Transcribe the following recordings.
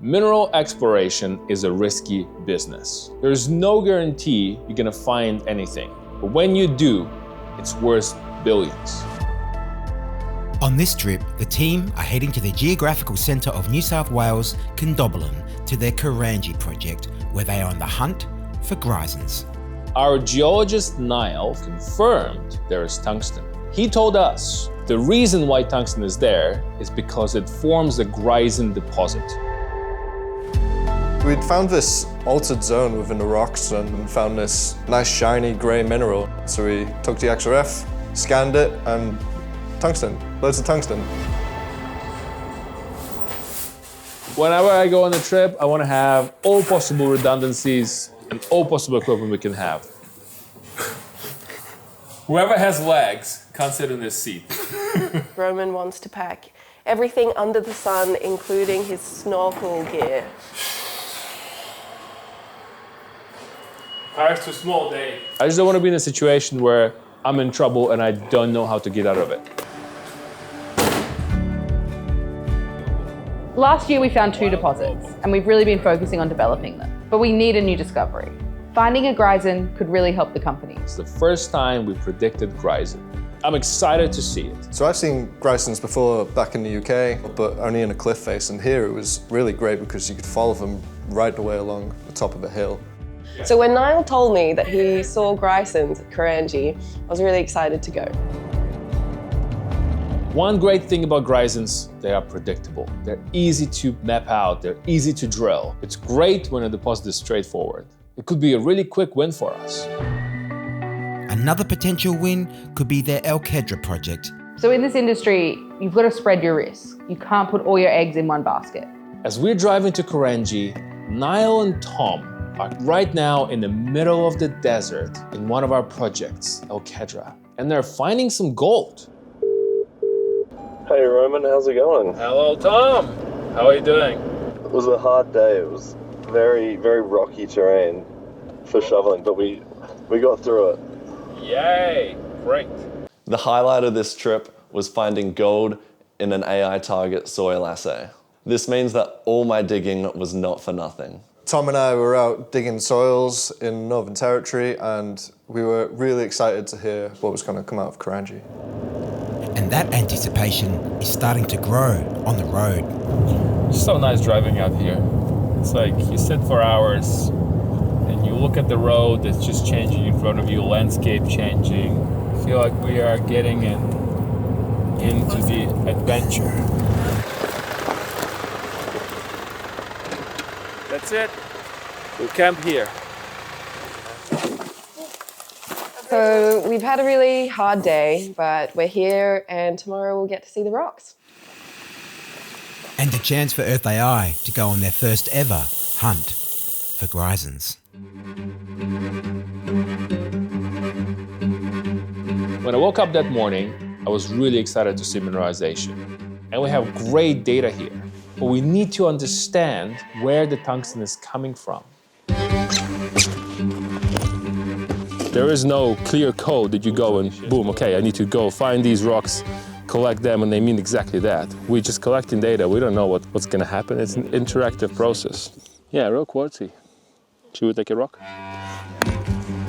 Mineral exploration is a risky business. There's no guarantee you're gonna find anything, but when you do, it's worth billions. On this trip, the team are heading to the geographical centre of New South Wales, Condobolin, to their Kurangi project, where they are on the hunt for Greisens. Our geologist Niall confirmed there is tungsten. He told us the reason why tungsten is there is because it forms the Greisen deposit. We'd found this altered zone within the rocks and found this nice shiny grey mineral. So we took the XRF, scanned it, and tungsten, loads of tungsten. Whenever I go on a trip, I want to have all possible redundancies and all possible equipment we can have. Whoever has legs can't sit in this seat. Roman wants to pack everything under the sun, including his snorkel gear. Car's too small, Dave. I just don't want to be in a situation where I'm in trouble and I don't know how to get out of it. Last year we found 2 deposits and we've really been focusing on developing them. But we need a new discovery. Finding a Greisen could really help the company. It's the first time we predicted Greisen. I'm excited to see it. So I've seen Greisens before back in the UK, but only in a cliff face, and here it was really great because you could follow them right the way along the top of a hill. So when Niall told me that he saw Greisens at Kurangi, I was really excited to go. One great thing about Greisens, they are predictable. They're easy to map out, they're easy to drill. It's great when a deposit is straightforward. It could be a really quick win for us. Another potential win could be their El Kedra project. So in this industry, you've got to spread your risk. You can't put all your eggs in one basket. As we're driving to Kurangi, Niall and Tom are right now in the middle of the desert in one of our projects, El Kedra, and they're finding some gold. Hey Roman, how's it going? Hello, Tom. How are you doing? It was a hard day. It was very, very rocky terrain for shoveling, but we got through it. Yay, great. The highlight of this trip was finding gold in an AI target soil assay. This means that all my digging was not for nothing. Tom and I were out digging soils in Northern Territory, and we were really excited to hear what was going to come out of Kurangi. And that anticipation is starting to grow on the road. It's so nice driving out here. It's like you sit for hours and you look at the road that's just changing in front of you, landscape changing. I feel like we are getting into the adventure. That's it. We'll camp here. So we've had a really hard day, but we're here and tomorrow we'll get to see the rocks. And a chance for Earth AI to go on their first ever hunt for Greisens. When I woke up that morning, I was really excited to see mineralization. And we have great data here, but we need to understand where the tungsten is coming from. There is no clear code that you go and boom, okay, I need to go find these rocks, collect them, and they mean exactly that. We're just collecting data. We don't know what's gonna happen. It's an interactive process. Yeah, real quartzy. Should we take a rock?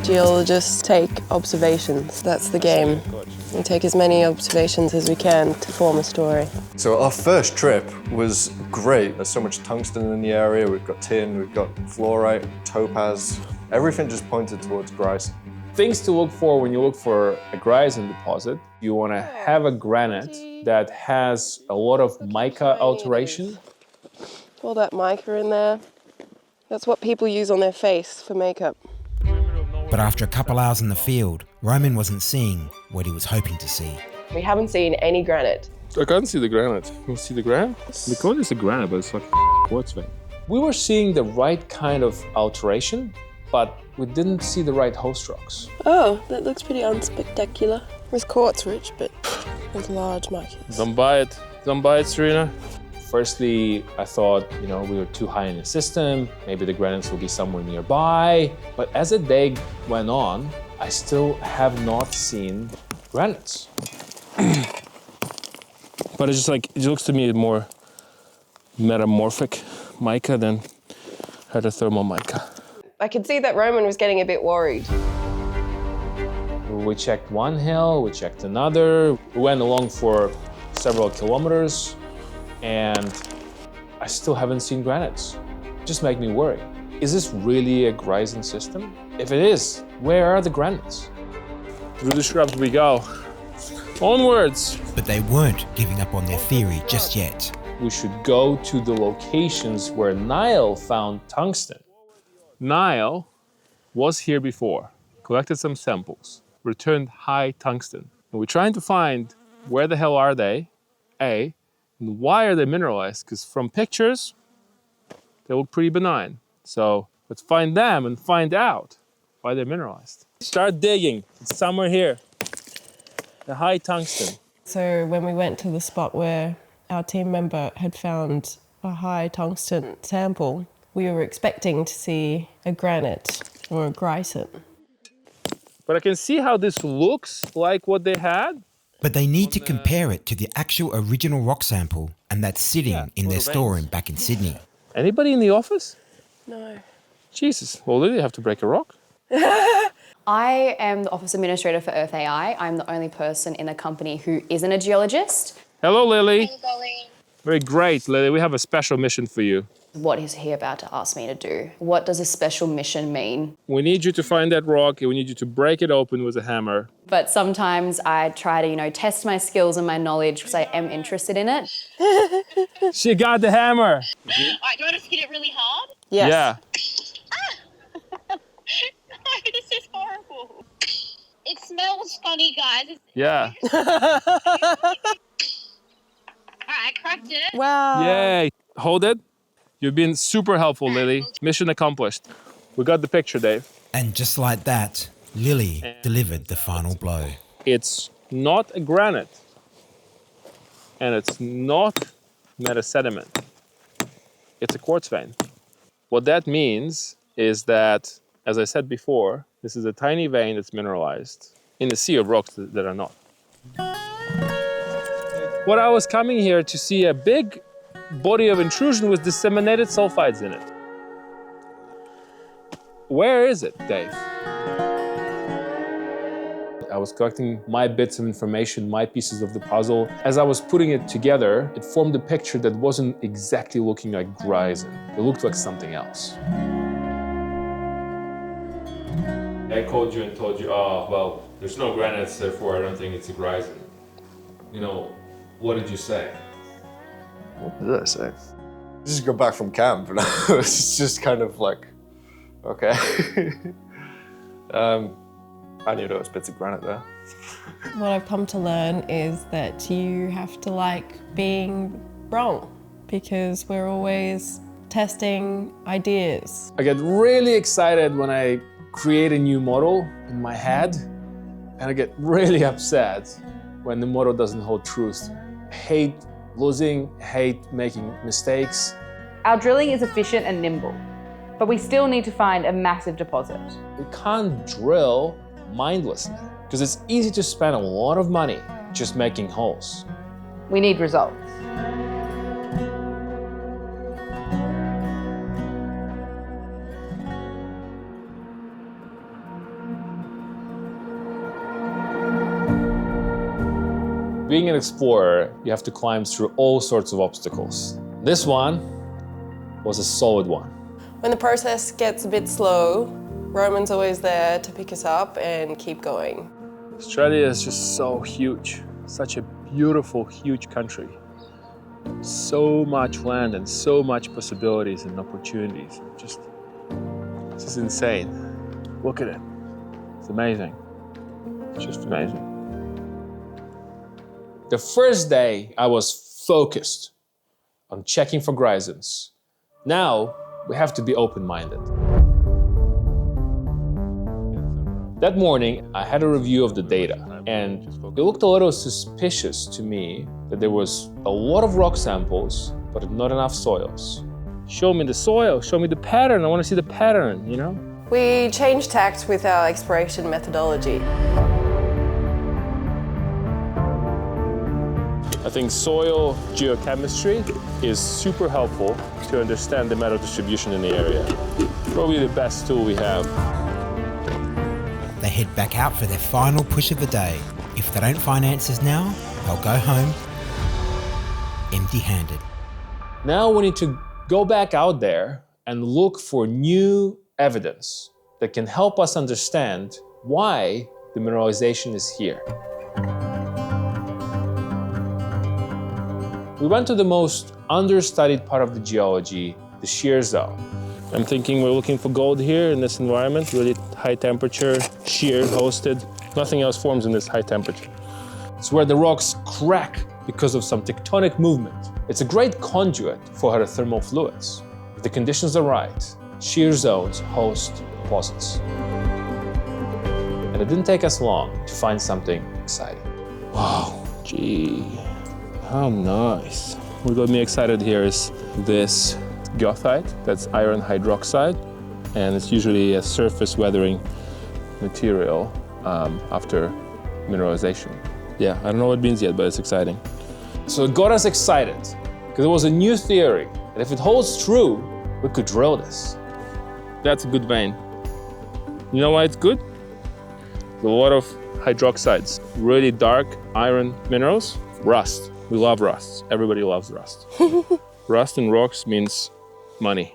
Geologists take observations. That's the game. We take as many observations as we can to form a story. So our first trip was great. There's so much tungsten in the area. We've got tin, we've got fluorite, topaz. Everything just pointed towards Greisen. Things to look for when you look for a Greisen deposit. You want to have a granite that has a lot of mica alteration. All that mica in there. That's what people use on their face for makeup. But after a couple hours in the field, Roman wasn't seeing what he was hoping to see. We haven't seen any granite. I can't see the granite. Can you see the granite? The cone is a granite, but it's like a quartz vein. We were seeing the right kind of alteration, but we didn't see the right host rocks. Oh, that looks pretty unspectacular. It's quartz rich, but with large micas. Don't buy it. Don't buy it, Serena. Firstly, I thought, we were too high in the system. Maybe the granites will be somewhere nearby. But as the day went on, I still have not seen granites. But it's just like, it looks to me more metamorphic, mica than hydrothermal mica. I could see that Roman was getting a bit worried. We checked one hill, we checked another. We went along for several kilometers, and I still haven't seen granites. It just makes me worry. Is this really a Greisen system? If it is, where are the granites? Through the shrubs we go. Onwards! But they weren't giving up on their theory just yet. We should go to the locations where Niall found tungsten. Niall was here before, collected some samples, returned high tungsten. And we're trying to find where the hell are they, A, and why are they mineralized? Because from pictures, they look pretty benign. So let's find them and find out why they're mineralized. Start digging. It's somewhere here. The high tungsten. So when we went to the spot where our team member had found a high tungsten sample, we were expecting to see a granite or a Greisen. But I can see how this looks like what they had. But they need to compare it to the actual original rock sample, and that's sitting in their storeroom back in Sydney. Anybody in the office? No. Jesus, well, Lily, you have to break a rock. I am the office administrator for Earth AI. I'm the only person in the company who isn't a geologist. Hello, Lily. Very great, Lily. We have a special mission for you. What is he about to ask me to do? What does a special mission mean? We need you to find that rock, and we need you to break it open with a hammer. But sometimes I try to, test my skills and my knowledge because I am interested in it. She got the hammer. Alright, do you want us to hit it really hard? Yes. Yeah. No, this is horrible. It smells funny, guys. Yeah. Alright, I cracked it. Wow. Yay. Hold it. You've been super helpful, Lily. Mission accomplished. We got the picture, Dave. And just like that, Lily delivered the final blow. It's not a granite, and it's not metasediment. It's a quartz vein. What that means is that, as I said before, this is a tiny vein that's mineralized in a sea of rocks that are not. What I was coming here to see a big body of intrusion with disseminated sulfides in it. Where is it, Dave? I was collecting my bits of information, my pieces of the puzzle. As I was putting it together, it formed a picture that wasn't exactly looking like Greisen. It looked like something else. I called you and told you, oh, well, there's no granites, therefore I don't think it's a Greisen. What did you say? What did I say? Just got back from camp, and it's just kind of like, okay. I knew there was bits of granite there. What I've come to learn is that you have to like being wrong because we're always testing ideas. I get really excited when I create a new model in my head, and I get really upset when the model doesn't hold truth. I hate losing, hate making mistakes. Our drilling is efficient and nimble, but we still need to find a massive deposit. We can't drill mindlessly because it's easy to spend a lot of money just making holes. We need results. Being an explorer, you have to climb through all sorts of obstacles. This one was a solid one. When the process gets a bit slow, Roman's always there to pick us up and keep going. Australia is just so huge, such a beautiful, huge country. So much land and so much possibilities and opportunities. This is insane. Look at it. It's amazing. It's just amazing. The first day, I was focused on checking for Greisens. Now, we have to be open-minded. That morning, I had a review of the data, and it looked a little suspicious to me that there was a lot of rock samples, but not enough soils. Show me the soil, show me the pattern. I want to see the pattern, We changed tact with our exploration methodology. I think soil geochemistry is super helpful to understand the metal distribution in the area. Probably the best tool we have. They head back out for their final push of the day. If they don't find answers now, they'll go home empty-handed. Now we need to go back out there and look for new evidence that can help us understand why the mineralization is here. We went to the most understudied part of the geology, the shear zone. I'm thinking we're looking for gold here in this environment, really high temperature, shear hosted. Nothing else forms in this high temperature. It's where the rocks crack because of some tectonic movement. It's a great conduit for hydrothermal fluids. If the conditions are right, shear zones host deposits. And it didn't take us long to find something exciting. Wow, gee, how nice. What got me excited here is this goethite, that's iron hydroxide, and it's usually a surface weathering material after mineralization. Yeah, I don't know what it means yet, but it's exciting. So it got us excited because it was a new theory, and if it holds true, we could drill this. That's a good vein. You know why it's good? There's a lot of hydroxides, really dark iron minerals. Rust. We love rust. Everybody loves rust. Rust in rocks means money.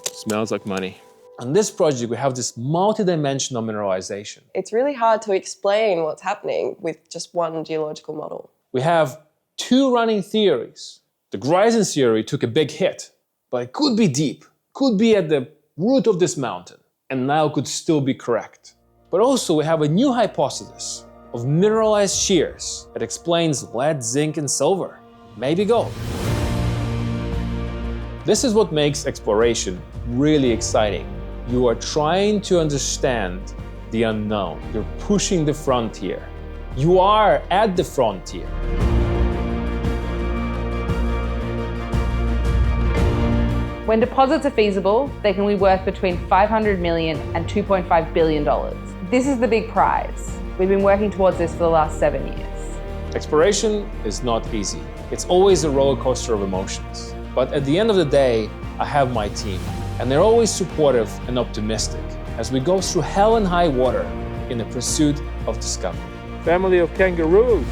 Smells like money. On this project, we have this multi-dimensional mineralization. It's really hard to explain what's happening with just one geological model. We have two running theories. The Greisens theory took a big hit, but it could be deep, could be at the root of this mountain, and now could still be correct. But also we have a new hypothesis of mineralized shears that explains lead, zinc, and silver, maybe gold. This is what makes exploration really exciting. You are trying to understand the unknown. You're pushing the frontier. You are at the frontier. When deposits are feasible, they can be worth between $500 million and $2.5 billion. This is the big prize. We've been working towards this for the last 7 years. Exploration is not easy. It's always a roller coaster of emotions. But at the end of the day, I have my team, and they're always supportive and optimistic as we go through hell and high water in the pursuit of discovery. Family of kangaroos.